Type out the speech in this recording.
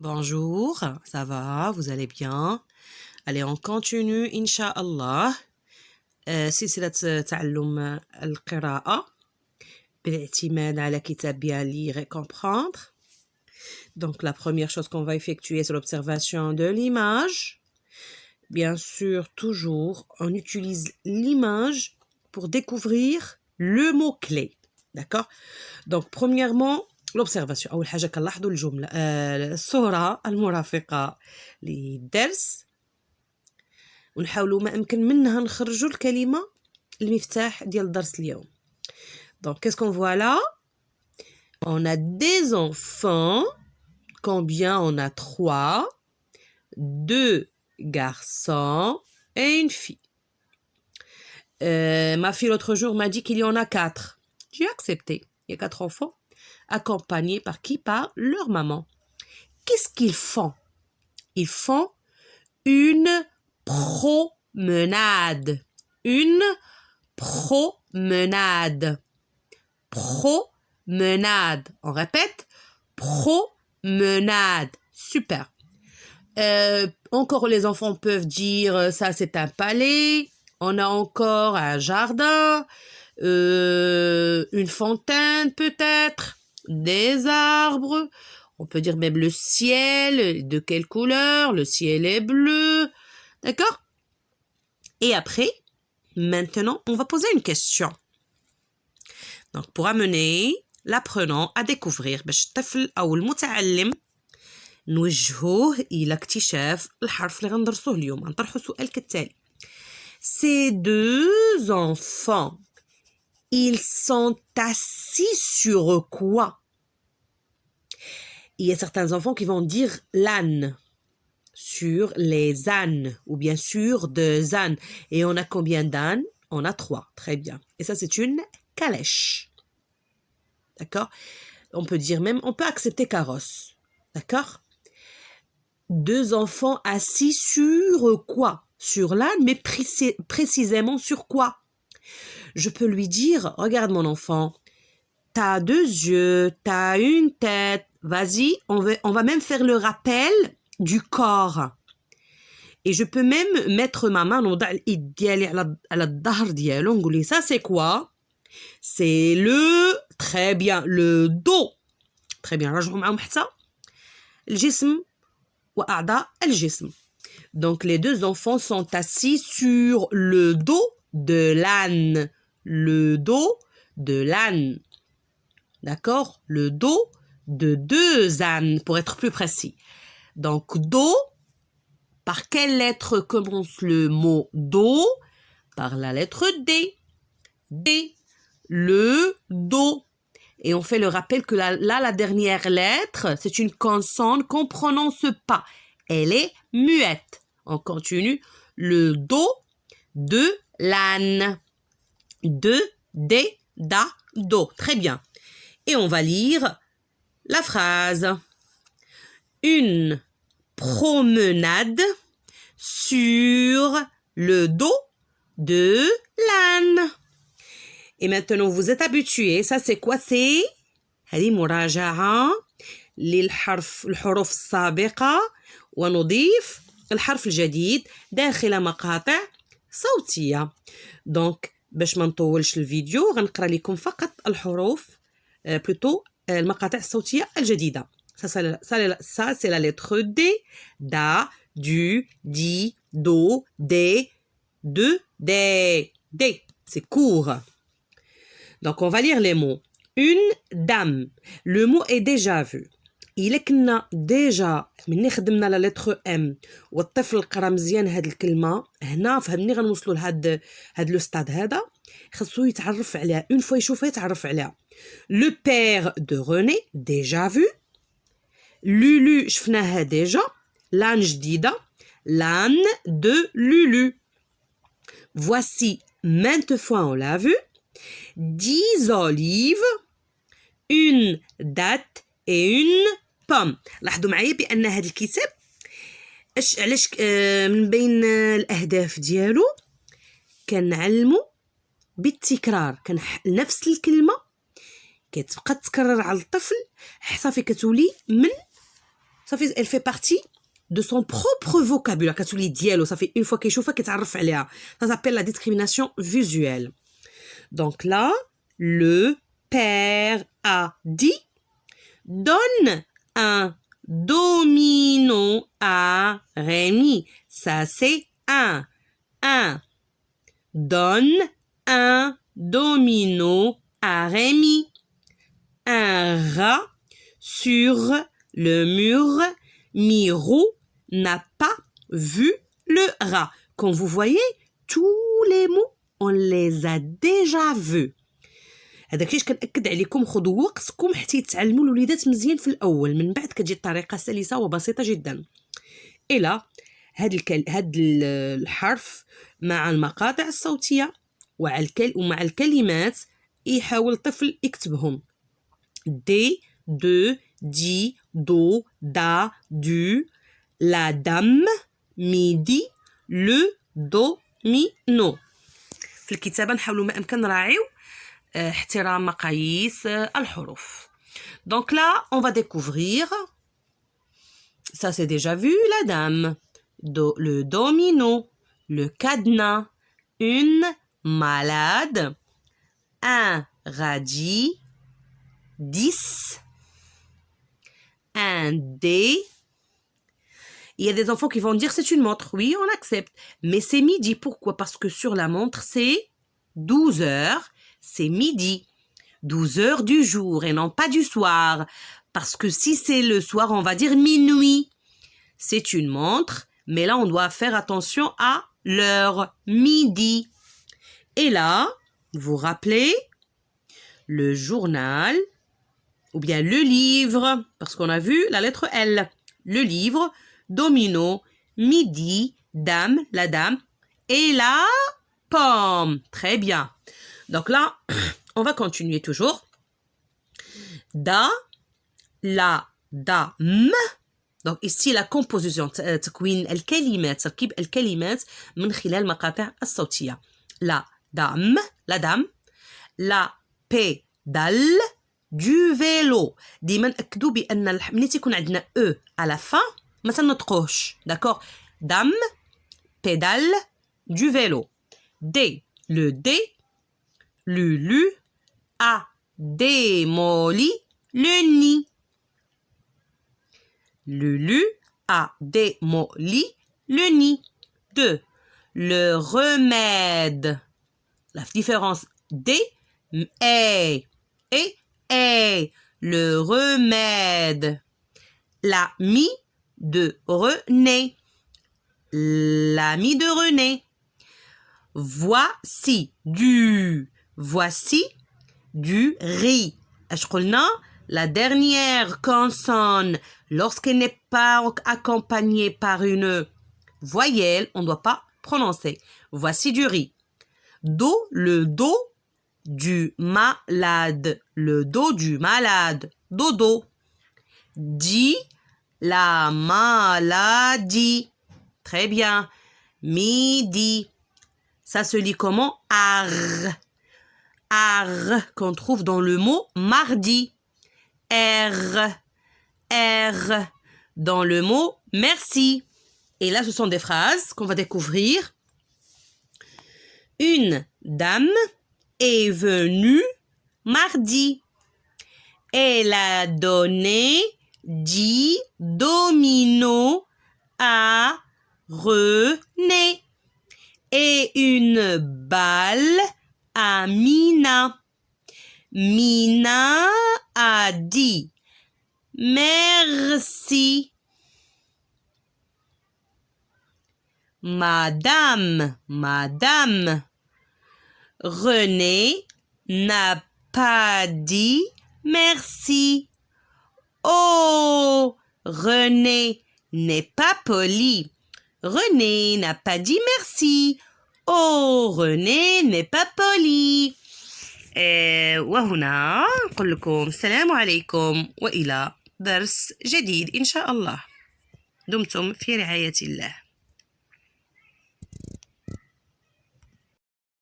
Bonjour, ça va, vous allez bien? Allez, on continue, Inch'Allah. سلسلة تعلم القراءة بالاعتماد على كتاب Bien lire et comprendre. Donc, la première chose qu'on va effectuer, c'est l'observation de l'image. Bien sûr, toujours, on utilise l'image pour découvrir le mot-clé. D'accord? Donc, premièrement, l'observation. أول حاجة كنلاحظوا الجملة الصورة المرافقة للدرس ونحاولوا ما أمكن منها نخرجوا الكلمة المفتاح ديال الدرس اليوم. Donc, qu'est-ce qu'on voit là? On a des enfants. Combien? On a 3. 2 garçons et une fille. Ma fille l'autre jour m'a dit qu'il y en a 4. J'ai accepté. Il y a 4 enfants accompagnés par qui? Par leur maman. Qu'est-ce qu'ils font? Ils font une promenade. Une promenade. Promenade. On répète? Promenade. Super. Encore les enfants peuvent dire ça c'est un palais. On a encore un jardin. Une fontaine peut-être. Des arbres. On peut dire même le ciel. De quelle couleur? Le ciel est bleu. D'accord? Et après, maintenant, on va poser une question. Donc, pour amener l'apprenant à découvrir باش الطفل أو المتعلم نوجهوه إلى اكتشاف الحرف اللي غندرسوه اليوم. غنطرحو سؤال كالتالي. Ces 2 enfants, ils sont assis sur quoi? Il y a certains enfants qui vont dire l'âne. Sur les ânes ou bien sur 2 ânes. Et on a combien d'ânes? On a 3. Très bien. Et ça, c'est une calèche. D'accord? On peut dire même, on peut accepter carrosse. D'accord? 2 enfants assis sur quoi? Sur l'âne, mais précisément sur quoi? Je peux lui dire, regarde mon enfant, t'as 2 yeux, t'as une tête. Vas-y, on va même faire le rappel du corps. Et je peux même mettre ma main نوضع اليد ديالي على الظهر ديالو نقول لي ça c'est quoi? C'est le très bien le dos. Très bien. رجعوا معاهم حتى الجسم وأعضاء الجسم. Donc les 2 enfants sont assis sur le dos de l'âne. Le dos de l'âne. D'accord? Le dos de 2 ânes pour être plus précis. Donc, dos, par quelle lettre commence le mot dos? Par la lettre D. D. Le dos. Et on fait le rappel que là, la dernière lettre, c'est une consonne qu'on ne prononce pas. Elle est muette. On continue. Le dos de l'âne. De, D, da, do. Très bien. Et on va lire la phrase. Une promenade sur le dos de l'âne. Et maintenant, vous êtes habitués. Ça, c'est quoi? C'est هذه مراجعة الحروف السابقة ونضيف الحرف الجديد داخل مقاطع صوتية. دونك باش ما نطولش الفيديو غنقرأ لكم فقط الحروف plutôt المقاطع الصوتية الجديدة. Ça, c'est la lettre D. Da, du, di, do, de, D. C'est court. Donc, on va lire les mots. Une dame. Le mot est déjà vu. إلا كنا déjà مني خدمنا la lettre M والطفل قرا مزيان هاد الكلمة هنا فهمني غنوصلوا لهاد لو ستاد هذا خاصو يتعرف عليها. une fois يشوفها يتعرف عليها. Le père de René déjà vu. Lulu شفناها déjà. L'âne جديدة. L'âne de Lulu. Voici maintes fois on l'a vu. 10 olives. Une date et une pomme. لاحظوا معايا بأن هذا الكتاب علاش من بين الأهداف ديالو كنعلموا بالتكرار. نفس الكلمة كتبقى تكرر على الطفل حتى في كتولي من elle fait partie de son propre vocabulaire. كتولي ديالو صافي une fois كيشوفها كيتعرف عليها. Ça s'appelle la discrimination visuelle. Donc là, le père a dit donne un domino à Rémi. Ça c'est un. Donne un domino à Rémi. Un rat sur le mur. Miro n'a pas vu le rat. Comme vous voyez, tous les mots, on les a déjà vus. هذاك علاش كنأكد عليكم خذوا وقتكم حتى يتعلموا الوليدات مزيان في الأول، من بعد كتجي الطريقة سلسة وبسيطة جدا. إلى هاد الحرف مع المقاطع الصوتية ومع الكلمات يحاول الطفل يكتبهم. دي دو دي دو دا دو لا دام ميدي لو دومينو. في الكتابة نحاولوا ما أمكن نراعيو احترام مقاييس الحروف. Donc là, on va découvrir. Ça, c'est déjà vu, la dame. Le domino, le cadenas, une malade, un radis, 10, un dé. Il y a des enfants qui vont dire c'est une montre. Oui, on accepte. Mais c'est midi. Pourquoi? Parce que sur la montre, c'est 12 heures. C'est midi. 12 heures du jour et non pas du soir. Parce que si c'est le soir, on va dire minuit. C'est une montre, mais là, on doit faire attention à l'heure midi. Et là, vous rappelez le journal ou bien le livre, parce qu'on a vu la lettre L. Le livre, domino, midi, dame, la dame, et la pomme. Très bien. Donc là, on va continuer toujours. Da, la, dame. Donc ici la composition تكوين الكلمات تركيب الكلمات من خلال مقاطع الصوتية. La dame, la pédale du vélo. ديما نأكدوا بأن ملي تيكون عندنا او على fin ما تنطقوش. D'accord. Dame, pédale du vélo. D, le D. Lulu a démoli le nid. Lulu a démoli le nid. 2. Le remède. La différence D et le remède. L'ami de René. L'ami de René. Voici du riz. اش قلنا la dernière consonne lorsqu'elle n'est pas accompagnée par une voyelle, on ne doit pas prononcer. Voici du riz. Do, le dos du malade. Le dos du malade. Dodo. Di, la maladie. Très bien. Midi. Ça se lit comment? Ar. Ar, qu'on trouve dans le mot mardi. R. R, dans le mot merci. Et là, ce sont des phrases qu'on va découvrir. Une dame est venue mardi. Elle a donné 10 dominos à René. Et une balle à Mina. Mina a dit merci. Madame, René n'a pas dit merci. Oh, René n'est pas poli. René n'a pas dit merci. Oh, René n'est pas poli. وهنا نقول لكم السلام عليكم وإلى درس جديد إن شاء الله. دمتم في رعاية الله.